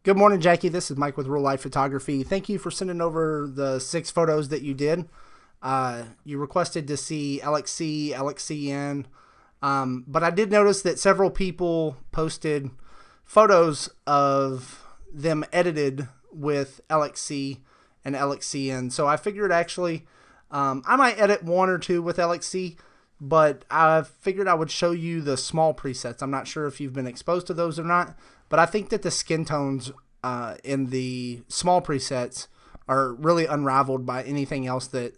Good morning, Jackie. This is Mike with Real Life Photography. Thank you for sending over the 6 photos that you did. You requested to see LXC, LXCN, but I did notice that several people posted photos of them edited with LXC and LXCN. So I figured actually I might edit one or two with LXC, but I figured I would show you the small presets. I'm not sure if you've been exposed to those or not, but I think that the skin tones in the small presets are really unrivaled by anything else that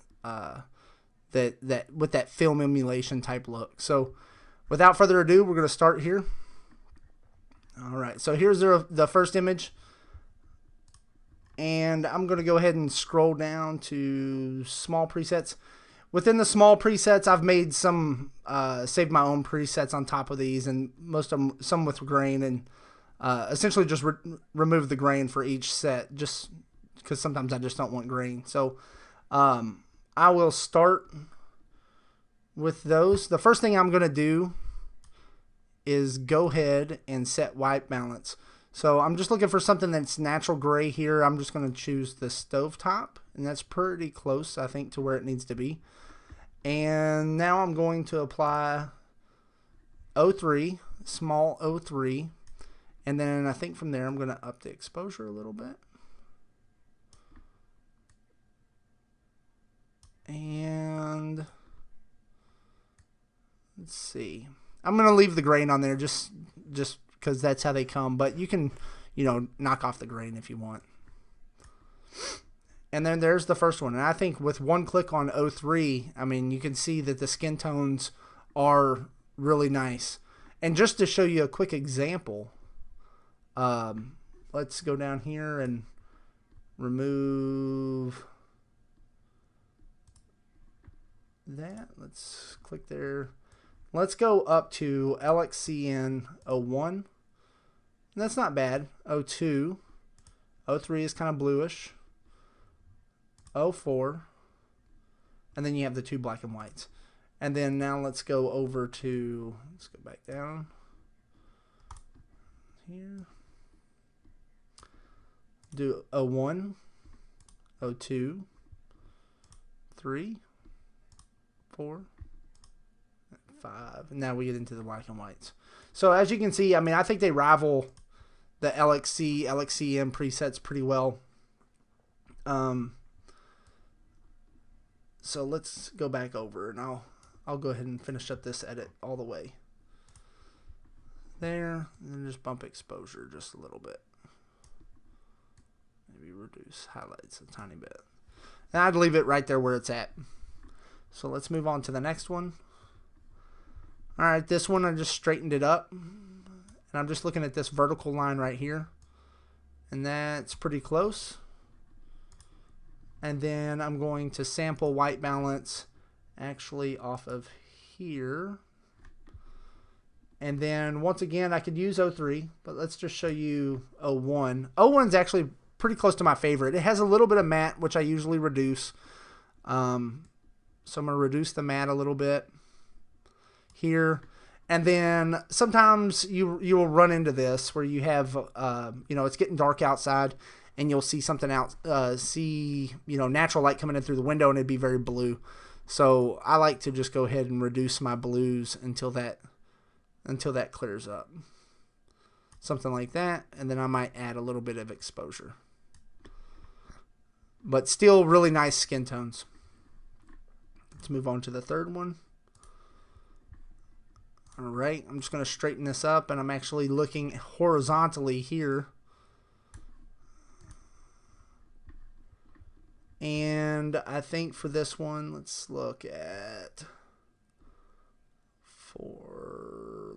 with that film emulation type look. So without further ado, we're going to start here. All right, so here's the first image, and I'm going to go ahead and scroll down to small presets. Within the small presets, I've made some, saved my own presets on top of these, and most of them, some with grain, and essentially just remove the grain for each set, just because sometimes I just don't want grain. So I will start with those. The first thing I'm going to do is go ahead and set white balance. So I'm just looking for something that's natural gray here. I'm just going to choose the stovetop, and that's pretty close, I think, to where it needs to be. And now I'm going to apply 03, small 03, and then I think from there I'm going to up the exposure a little bit. And let's see. I'm going to leave the grain on there just because that's how they come, but you can, knock off the grain if you want. And then there's the first one. And I think with one click on 03, I mean, you can see that the skin tones are really nice. And just to show you a quick example, let's go down here and remove that. Let's click there. Let's go up to LXCN 01. That's not bad. 02. 03 is kind of bluish. 04, and then you have the two black and whites. And then now let's go over to, let's go back down here, do 01, 02, 3, 4, 5, and now we get into the black and whites. So as you can see, I mean, I think they rival the LXC, LXCM presets pretty well. So let's go back over, and I'll go ahead and finish up this edit all the way there, and then just bump exposure just a little bit. Maybe reduce highlights a tiny bit. And I'd leave it right there where it's at. So let's move on to the next one. All right, this one I just straightened it up, and I'm just looking at this vertical line right here, and that's pretty close. And then I'm going to sample white balance actually off of here. And then once again, I could use 03, but let's just show you 01. 01 is actually pretty close to my favorite. It has a little bit of matte, which I usually reduce. So I'm going to reduce the matte a little bit here. And then sometimes you will run into this where you have, it's getting dark outside, and you'll see something out, natural light coming in through the window, and it'd be very blue. So I like to just go ahead and reduce my blues until that clears up. Something like that, and then I might add a little bit of exposure. But still really nice skin tones. Let's move on to the third one. All right, I'm just going to straighten this up, and I'm actually looking horizontally here. And I think for this one, let's look at 4.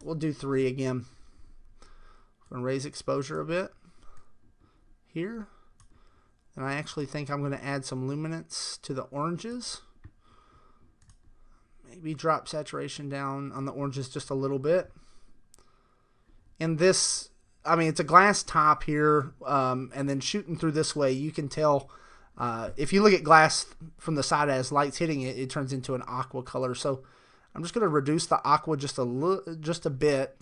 We'll do 3 again. I'm going to raise exposure a bit here. And I actually think I'm going to add some luminance to the oranges. Maybe drop saturation down on the oranges just a little bit. And this, I mean, it's a glass top here, and then shooting through this way, you can tell. If you look at glass from the side as light's hitting it, it turns into an aqua color. So I'm just going to reduce the aqua just a bit,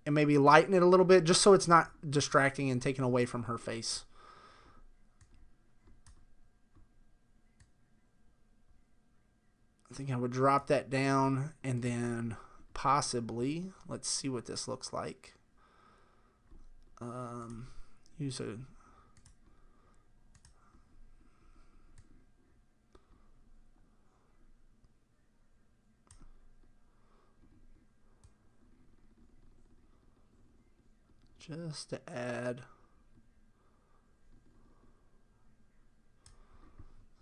and maybe lighten it a little bit just so it's not distracting and taken away from her face. I think I would drop that down and then possibly, let's see what this looks like. Use a just to add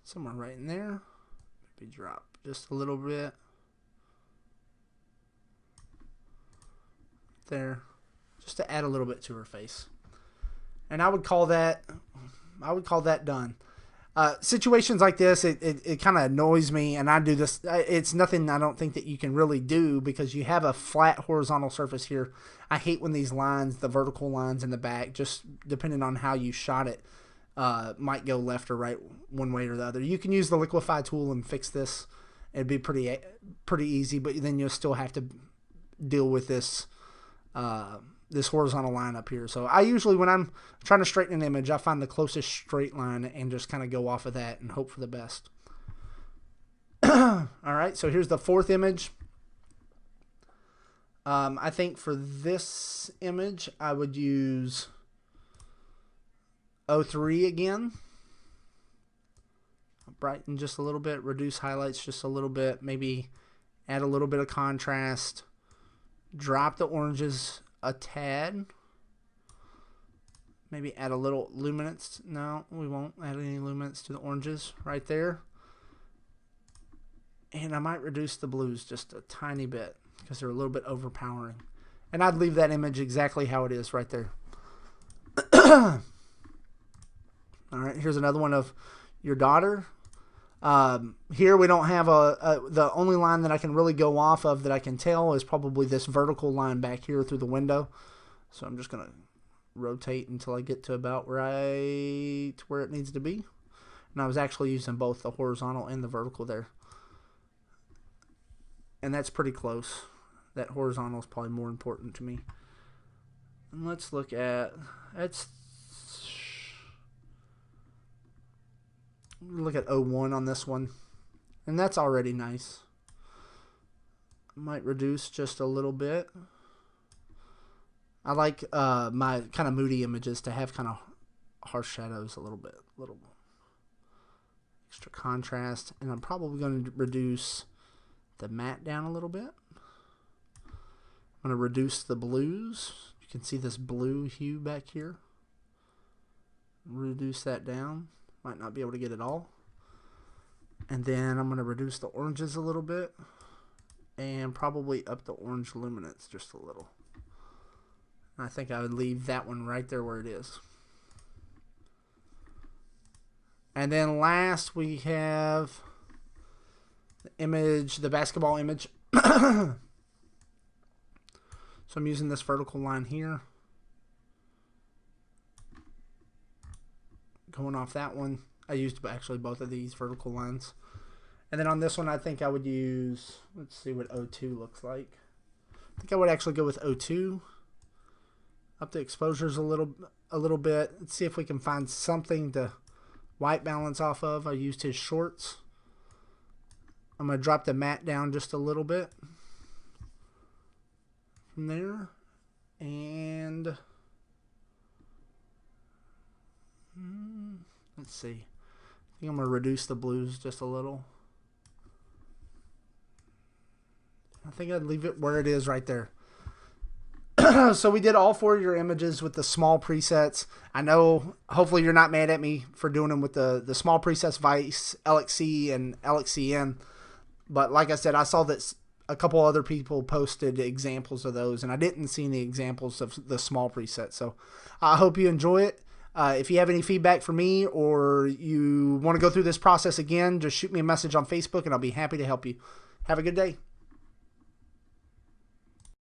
somewhere right in there. Maybe drop just a little bit there, just to add a little bit to her face. And I would call that done. Situations like this, it kind of annoys me, and I do this. It's nothing I don't think that you can really do because you have a flat horizontal surface here. I hate when these lines, the vertical lines in the back, just depending on how you shot it, might go left or right one way or the other. You can use the liquify tool and fix this. It'd be pretty easy, but then you'll still have to deal with this this horizontal line up here. So I usually, when I'm trying to straighten an image, I find the closest straight line and just kind of go off of that and hope for the best. All right, so here's the fourth image. I think for this image, I would use 03 again. Brighten just a little bit, reduce highlights just a little bit, maybe add a little bit of contrast, drop the oranges a tad, maybe add a little luminance. No, we won't add any luminance to the oranges right there. And I might reduce the blues just a tiny bit because they're a little bit overpowering. And I'd leave that image exactly how it is right there. All right, here's another one of your daughter. Here we don't have the only line that I can really go off of that I can tell is probably this vertical line back here through the window. So I'm just going to rotate until I get to about right where it needs to be. And I was actually using both the horizontal and the vertical there. And that's pretty close. That horizontal is probably more important to me. And let's look at, look at 01 on this one, and that's already nice. Might reduce just a little bit. I like my kind of moody images to have kind of harsh shadows a little bit, extra contrast, and I'm probably going to reduce the matte down a little bit. I'm going to reduce the blues. You can see this blue hue back here. Reduce that down. Might not be able to get it all. And then I'm going to reduce the oranges a little bit and probably up the orange luminance just a little. I think I would leave that one right there where it is. And then last we have the image, the basketball image. So I'm using this vertical line here. Going off that one, I used actually both of these vertical lines. And then on this one, I think I would use, let's see what 02 looks like. I think I would actually go with 02. Up the exposures a little bit. Let's see if we can find something to white balance off of. I used his shorts. I'm going to drop the matte down just a little bit from there. And let's see. I think I'm going to reduce the blues just a little. I think I'd leave it where it is right there. So we did all 4 of your images with the small presets. I know, hopefully you're not mad at me for doing them with the small presets, Vice, LXC, and LXCN. But like I said, I saw that a couple other people posted examples of those, and I didn't see any examples of the small presets. So I hope you enjoy it. If you have any feedback for me or you want to go through this process again, just shoot me a message on Facebook, and I'll be happy to help you. Have a good day.